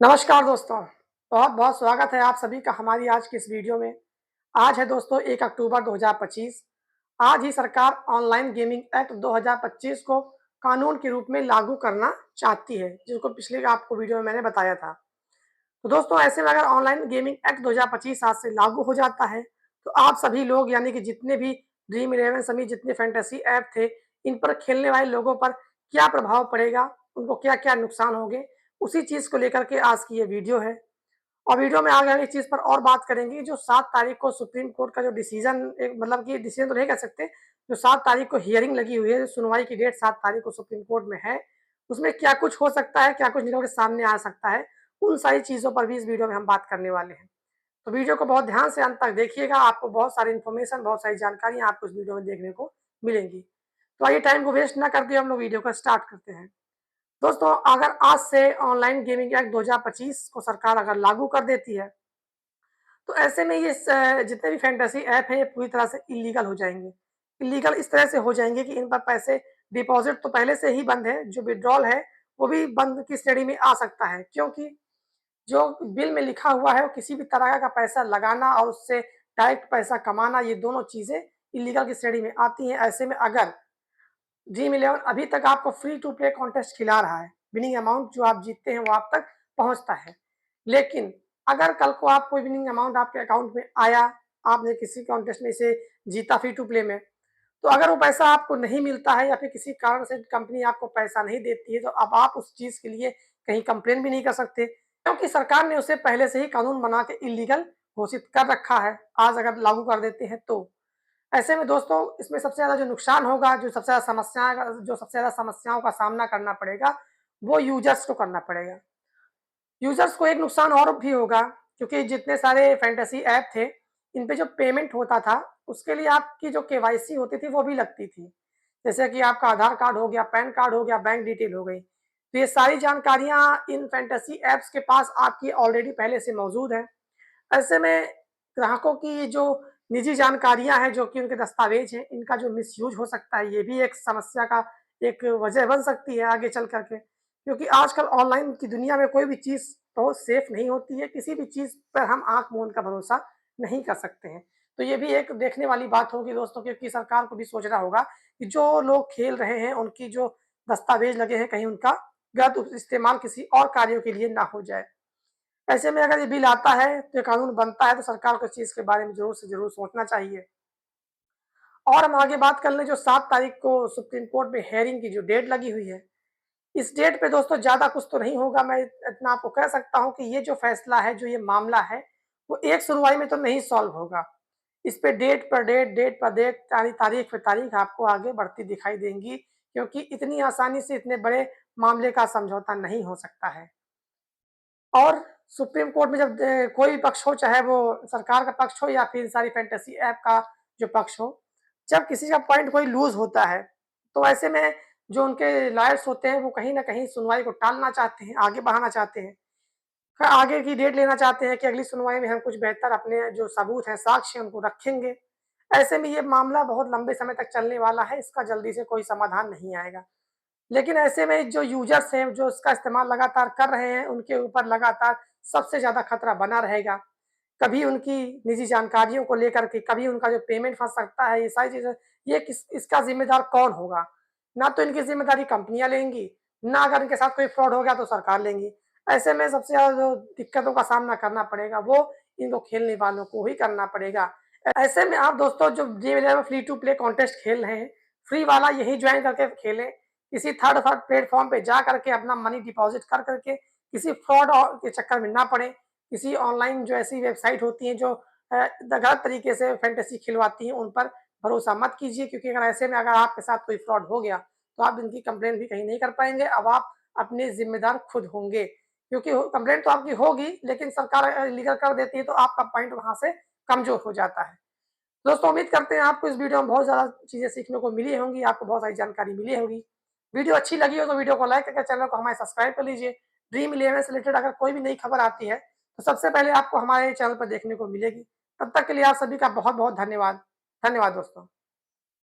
नमस्कार दोस्तों, बहुत-बहुत स्वागत है आप सभी का हमारी आज की इस वीडियो में। आज है दोस्तों 1 अक्टूबर 2025। आज ही सरकार ऑनलाइन गेमिंग एक्ट 2025 को कानून के रूप में लागू करना चाहती है, जिसको पिछले आपको वीडियो में मैंने बताया था। तो दोस्तों ऐसे में अगर ऑनलाइन गेमिंग एक्ट 2025 आज से लागू हो जाता है, तो आप सभी लोग यानी कि जितने भी ड्रीम इलेवन समेत जितने फैंटेसी ऐप थे, इन पर खेलने वाले लोगों पर क्या प्रभाव पड़ेगा, उनको क्या-क्या नुकसान होंगे, उसी चीज़ को लेकर के आज की ये वीडियो है। और वीडियो में आगे हम एक चीज़ पर और बात करेंगे, जो 7 तारीख को सुप्रीम कोर्ट का जो डिसीज़न एक मतलब कि डिसीज़न तो नहीं कह सकते, जो 7 तारीख को हियरिंग लगी हुई है, जो सुनवाई की डेट 7 तारीख को सुप्रीम कोर्ट में है, उसमें क्या कुछ हो सकता है, क्या कुछ निकल के सामने आ सकता है, उन सारी चीज़ों पर भी इस वीडियो में हम बात करने वाले हैं। तो वीडियो को बहुत ध्यान से अंत तक देखिएगा, आपको बहुत सारी इन्फॉर्मेशन, बहुत सारी जानकारियाँ आपको इस वीडियो में देखने को मिलेंगी। तो आइए टाइम को वेस्ट ना करते हुए हम लोग वीडियो को स्टार्ट करते हैं। दोस्तों अगर आज से ऑनलाइन गेमिंग एक्ट 2025 को सरकार अगर लागू कर देती है, तो ऐसे में ये जितने भी फैंटेसी ऐप हैं ये पूरी तरह से इल्लीगल हो जाएँगे। इल्लीगल इस तरह से हो जाएँगे कि इन पर पैसे डिपॉज़िट तो पहले से ही बंद है, जो विथड्रॉल है वो भी बंद की श्रेणी में आ सकता है। क्योंकि जो बिल में लिखा हुआ है वो किसी भी तरह का पैसा लगाना और उससे डायरेक्ट पैसा कमाना, ये दोनों चीज़ें इल्लीगल की श्रेणी में आती हैं। ऐसे में अगर ड्रीम इलेवन अभी तक आपको फ्री टू प्ले कॉन्टेस्ट खिला रहा है, विनिंग अमाउंट जो आप जीतते हैं वो आप तक पहुँचता है। लेकिन अगर कल को आप कोई विनिंग अमाउंट आपके अकाउंट में आया, आपने किसी कॉन्टेस्ट में से जीता फ्री टू प्ले में, तो अगर वो पैसा आपको नहीं मिलता है या फिर किसी कारण से कंपनी आपको पैसा नहीं देती है, तो अब आप उस चीज़ के लिए कहीं कंप्लेन भी नहीं कर सकते, क्योंकि सरकार ने उसे पहले से ही कानून बना के इल्लीगल घोषित कर रखा है। आज अगर लागू कर देते हैं तो। ऐसे में दोस्तों इसमें सबसे ज़्यादा जो नुकसान होगा, जो सबसे ज़्यादा समस्याओं का सामना करना पड़ेगा, वो यूज़र्स को करना पड़ेगा। यूज़र्स को एक नुकसान और भी होगा, क्योंकि जितने सारे फैंटेसी ऐप थे, इन पे जो पेमेंट होता था, उसके लिए आपकी जो केवाईसी होती थी, वो भी लगती थी। जैसे कि आपका आधार कार्ड हो गया, पैन कार्ड हो गया, बैंक डिटेल हो गई। तो ये सारी जानकारियाँ इन फैंटेसी ऐप्स के पास आपकी ऑलरेडी पहले से मौजूद हैं। ऐसे में ग्राहकों की जो निजी जानकारियाँ हैं, जो कि उनके दस्तावेज़ हैं, इनका जो मिसयूज़ हो सकता है, ये भी एक समस्या का एक वजह बन सकती है आगे चल कर के। क्योंकि आजकल ऑनलाइन की दुनिया में कोई भी चीज़ बहुत सेफ़ नहीं होती है, किसी भी चीज़ पर हम आँख मूंद कर भरोसा नहीं कर सकते हैं। तो ये भी एक देखने वाली बात होगी दोस्तों, क्योंकि सरकार को भी सोचना होगा कि जो लोग खेल रहे हैं, उनकी जो दस्तावेज़ लगे हैं, कहीं उनका गलत इस्तेमाल किसी और कार्यों के लिए ना हो जाए। ऐसे में अगर ये बिल आता है, तो ये कानून बनता है, तो सरकार को इस चीज़ के बारे में ज़रूर से ज़रूर सोचना चाहिए। और हम आगे बात कर लें, जो 7 तारीख को सुप्रीम कोर्ट में हियरिंग की जो डेट लगी हुई है, इस डेट पे दोस्तों ज़्यादा कुछ तो नहीं होगा। मैं इतना आपको कह सकता हूँ कि ये जो फैसला है, जो ये मामला है, वो एक सुनवाई में तो नहीं सॉल्व होगा। इस पे डेट पर डेट, तारीख पे तारीख आपको आगे बढ़ती दिखाई देंगी, क्योंकि इतनी आसानी से इतने बड़े मामले का समझौता नहीं हो सकता है। और सुप्रीम कोर्ट में जब कोई भी पक्ष हो, चाहे वो सरकार का पक्ष हो या फिर सारी फैंटेसी ऐप का जो पक्ष हो, जब किसी का पॉइंट कोई लूज़ होता है, तो ऐसे में जो उनके लॉयर्स होते हैं, वो कहीं न कहीं सुनवाई को टालना चाहते हैं, आगे बढ़ाना चाहते हैं। आगे की डेट लेना चाहते हैं कि अगली सुनवाई में हम कुछ बेहतर अपने जो सबूत हैं, साक्ष्य हैं, उनको रखेंगे। ऐसे में ये मामला बहुत लंबे समय तक चलने वाला है, इसका जल्दी से कोई समाधान नहीं आएगा। लेकिन ऐसे में जो यूज़र्स हैं, जो इसका इस्तेमाल लगातार कर रहे हैं, उनके ऊपर लगातार सबसे ज़्यादा खतरा बना रहेगा। कभी उनकी निजी जानकारियों को लेकर के, कभी उनका जो पेमेंट फँस सकता है, ये सारी चीज़ें, ये किस इसका ज़िम्मेदार कौन होगा? ना तो इनकी ज़िम्मेदारी कंपनियाँ लेंगी, ना अगर इनके साथ कोई फ्रॉड हो गया तो सरकार लेंगी। ऐसे में सबसे ज़्यादा जो दिक्कतों का सामना करना पड़ेगा, वो इनको खेलने वालों को ही करना पड़ेगा। ऐसे में आप दोस्तों जो Dream Eleven free to play contest खेल रहे हैं, फ्री वाला यही जॉइन करके खेलें। किसी थर्ड थर्ड प्लेटफ़ॉर्म पे जा करके अपना मनी डिपॉज़िट कर करके किसी फ्रॉड के चक्कर में ना पड़ें। किसी ऑनलाइन जो ऐसी वेबसाइट होती हैं जो गलत तरीके से फैंटेसी खिलवाती हैं, उन पर भरोसा मत कीजिए, क्योंकि अगर ऐसे में अगर आपके साथ कोई फ्रॉड हो गया, तो आप इनकी कंप्लेंट भी कहीं नहीं कर पाएँगे। अब आप अपने ज़िम्मेदार खुद होंगे, क्योंकि हो कंप्लेंट तो आपकी होगी, लेकिन सरकार लीगल कर देती है, तो आपका पॉइंट वहाँ से कमज़ोर हो जाता है। दोस्तों उम्मीद करते हैं आपको इस वीडियो में बहुत ज़्यादा चीज़ें सीखने को मिली होंगी, आपको बहुत सारी जानकारी मिली होगी। वीडियो अच्छी लगी हो तो वीडियो को लाइक करके चैनल को हमारे सब्सक्राइब कर लीजिए। ड्रीम इलेवन से रिलेटेड अगर कोई भी नई खबर आती है, तो सबसे पहले आपको हमारे चैनल पर देखने को मिलेगी। तब तक के लिए आप सभी का बहुत-बहुत धन्यवाद। धन्यवाद दोस्तों।